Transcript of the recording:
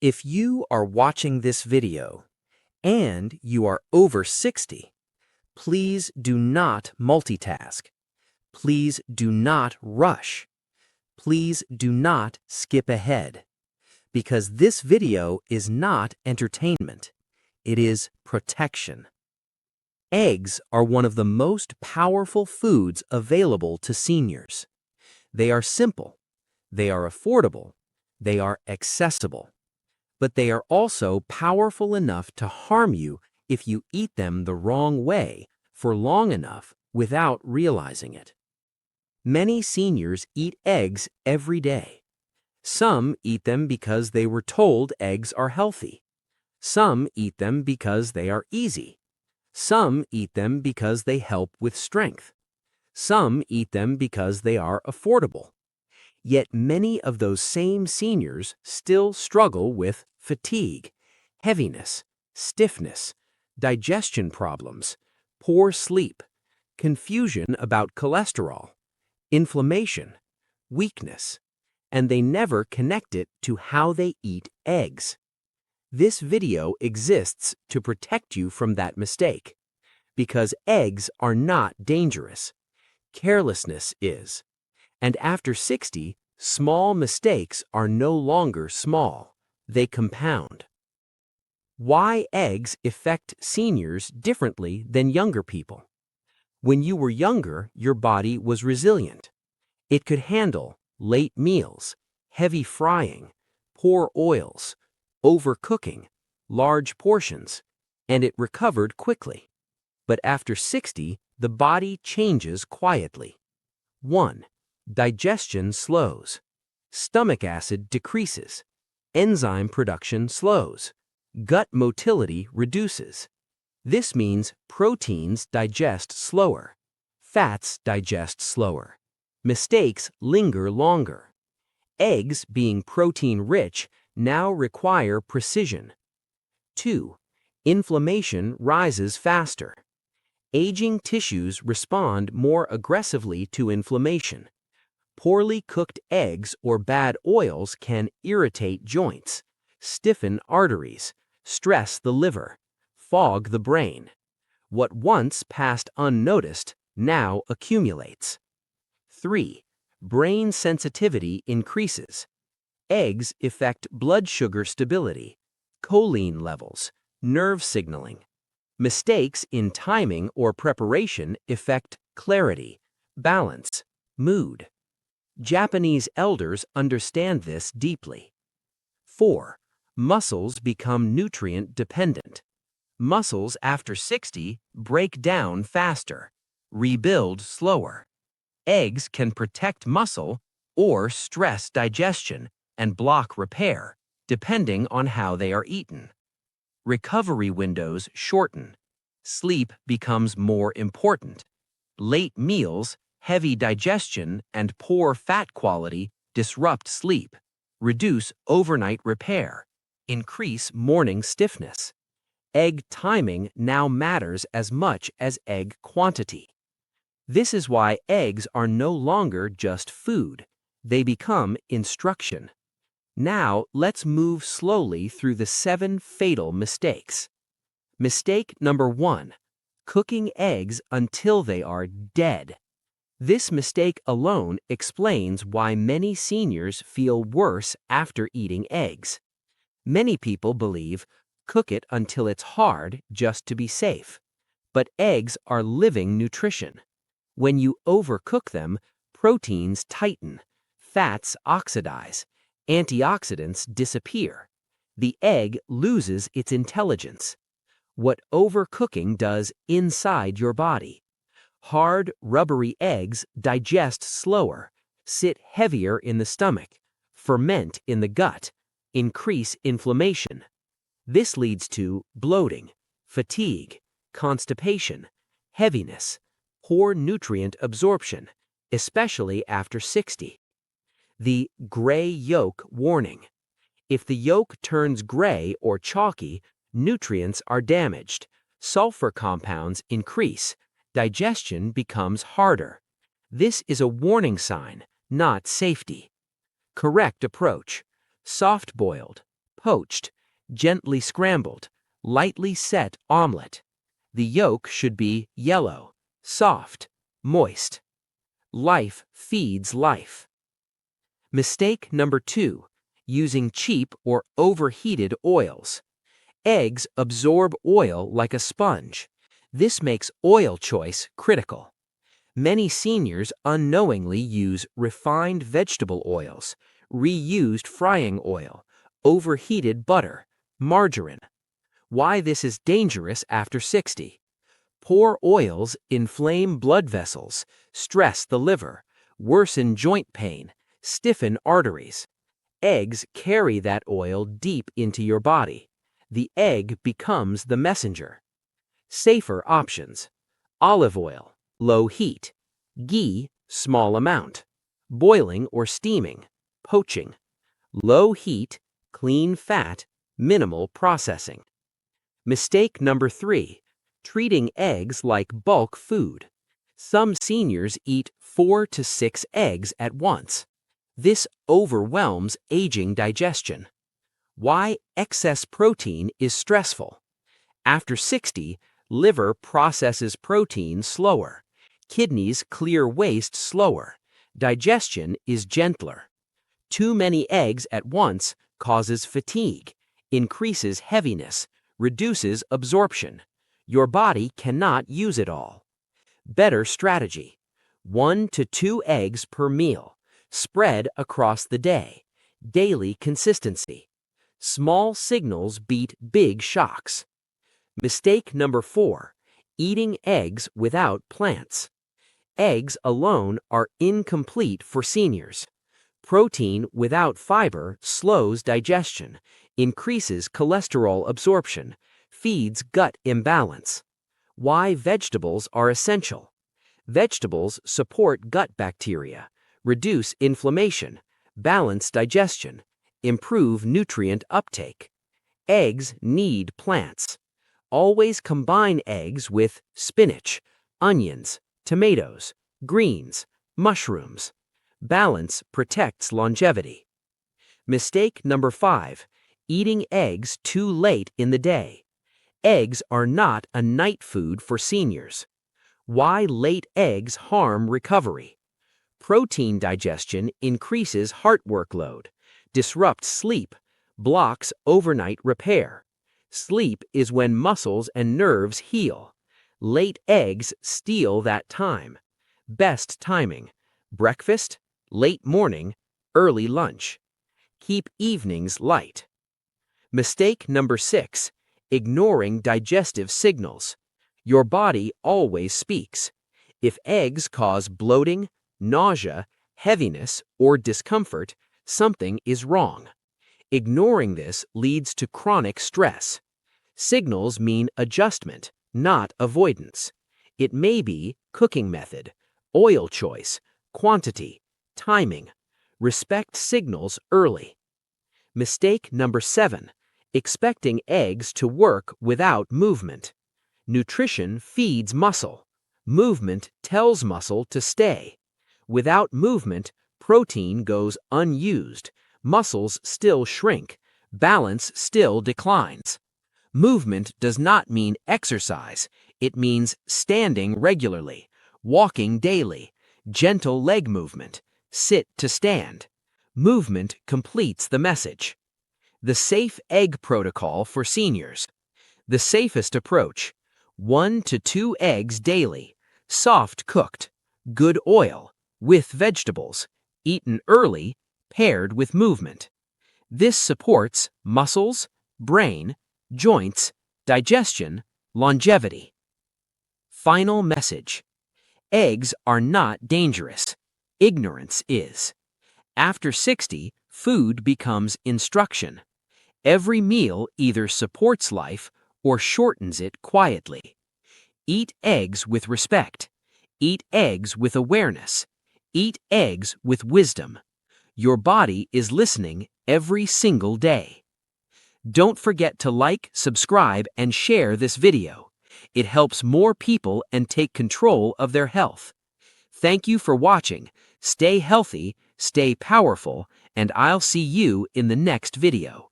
If you are watching this video and you are over 60, please do not multitask. Please do not rush. Please do not skip ahead, because this video is not entertainment. It is protection. Eggs are one of the most powerful foods available to seniors. They are simple, they are affordable, they are accessible. But they are also powerful enough to harm you if you eat them the wrong way for long enough without realizing it. Many seniors eat eggs every day. Some eat them because they were told eggs are healthy. Some eat them because they are easy. Some eat them because they help with strength. Some eat them because they are affordable. Yet many of those same seniors still struggle with fatigue, heaviness, stiffness, digestion problems, poor sleep, confusion about cholesterol, inflammation, weakness, and they never connect it to how they eat eggs. This video exists to protect you from that mistake, because eggs are not dangerous. Carelessness is. And after 60, small mistakes are no longer small. They compound. Why eggs affect seniors differently than younger people? When you were younger, your body was resilient. It could handle late meals, heavy frying, poor oils, overcooking, large portions, and it recovered quickly. But after 60, the body changes quietly. 1. Digestion slows. Stomach acid decreases. Enzyme production slows. Gut motility reduces. This means proteins digest slower. Fats digest slower. Mistakes linger longer. Eggs, being protein-rich, now require precision. 2. Inflammation rises faster. Aging tissues respond more aggressively to inflammation. Poorly cooked eggs or bad oils can irritate joints, stiffen arteries, stress the liver, fog the brain. What once passed unnoticed now accumulates. 3. Brain sensitivity increases. Eggs affect blood sugar stability, choline levels, nerve signaling. Mistakes in timing or preparation affect clarity, balance, mood. Japanese elders understand this deeply. 4. Muscles become nutrient dependent. Muscles after 60 break down faster, rebuild slower. Eggs can protect muscle or stress digestion and block repair, depending on how they are eaten. Recovery windows shorten. Sleep becomes more important. Late meals, heavy digestion, and poor fat quality disrupt sleep, reduce overnight repair, increase morning stiffness. Egg timing now matters as much as egg quantity. This is why eggs are no longer just food. They become instruction. Now, let's move slowly through the 7 fatal mistakes. Mistake number 1. Cooking eggs until they are dead. This mistake alone explains why many seniors feel worse after eating eggs. Many people believe, cook it until it's hard just to be safe. But eggs are living nutrition. When you overcook them, proteins tighten, fats oxidize, antioxidants disappear. The egg loses its intelligence. What overcooking does inside your body. Hard, rubbery eggs digest slower, sit heavier in the stomach, ferment in the gut, increase inflammation. This leads to bloating, fatigue, constipation, heaviness, poor nutrient absorption, especially after 60. The gray yolk warning. If the yolk turns gray or chalky, nutrients are damaged, sulfur compounds increase, digestion becomes harder. This is a warning sign, not safety. Correct approach. Soft-boiled, poached, gently scrambled, lightly set omelet. The yolk should be yellow, soft, moist. Life feeds life. Mistake number 2, using cheap or overheated oils. Eggs absorb oil like a sponge. This makes oil choice critical. Many seniors unknowingly use refined vegetable oils, reused frying oil, overheated butter, margarine. Why this is dangerous after 60. Poor oils inflame blood vessels, stress the liver, worsen joint pain, stiffen arteries. Eggs carry that oil deep into your body. The egg becomes the messenger. Safer options: olive oil, low heat; ghee, small amount; boiling or steaming; poaching; low heat, clean fat, minimal processing. Mistake number 3, treating eggs like bulk food. Some seniors eat 4 to 6 eggs at once. This overwhelms aging digestion. Why excess protein is stressful. After 60, liver processes protein slower. Kidneys clear waste slower. Digestion is gentler. Too many eggs at once causes fatigue, increases heaviness, reduces absorption. Your body cannot use it all. Better strategy: 1 to 2 eggs per meal, spread across the day. Daily consistency. Small signals beat big shocks. Mistake number 4, eating eggs without plants. Eggs alone are incomplete for seniors. Protein without fiber slows digestion, increases cholesterol absorption, feeds gut imbalance. Why vegetables are essential. Vegetables support gut bacteria, reduce inflammation, balance digestion, improve nutrient uptake. Eggs need plants. Always combine eggs with spinach, onions, tomatoes, greens, mushrooms. Balance protects longevity. Mistake number 5, eating eggs too late in the day. Eggs are not a night food for seniors. Why late eggs harm recovery. Protein digestion increases heart workload, disrupts sleep, blocks overnight repair. Sleep is when muscles and nerves heal. Late eggs steal that time. Best timing: breakfast, late morning, early lunch. Keep evenings light. Mistake number 6, ignoring digestive signals. Your body always speaks. If eggs cause bloating, nausea, heaviness, or discomfort, something is wrong. Ignoring this leads to chronic stress. Signals mean adjustment, not avoidance. It may be cooking method, oil choice, quantity, timing. Respect signals early. Mistake number 7, expecting eggs to work without movement. Nutrition feeds muscle. Movement tells muscle to stay. Without movement, protein goes unused. Muscles still shrink. Balance still declines. Movement does not mean exercise. It means standing regularly, walking daily, gentle leg movement, sit to stand. Movement completes the message. The safe egg protocol for seniors. The safest approach: 1 to 2 eggs daily, soft cooked, good oil, with vegetables, eaten early, paired with movement. This supports muscles, brain, joints, digestion, longevity. Final message: eggs are not dangerous. Ignorance is. After 60, food becomes instruction. Every meal either supports life or shortens it quietly. Eat eggs with respect. Eat eggs with awareness. Eat eggs with wisdom. Your body is listening every single day. Don't forget to like, subscribe, and share this video. It helps more people and take control of their health. Thank you for watching. Stay healthy, stay powerful, and I'll see you in the next video.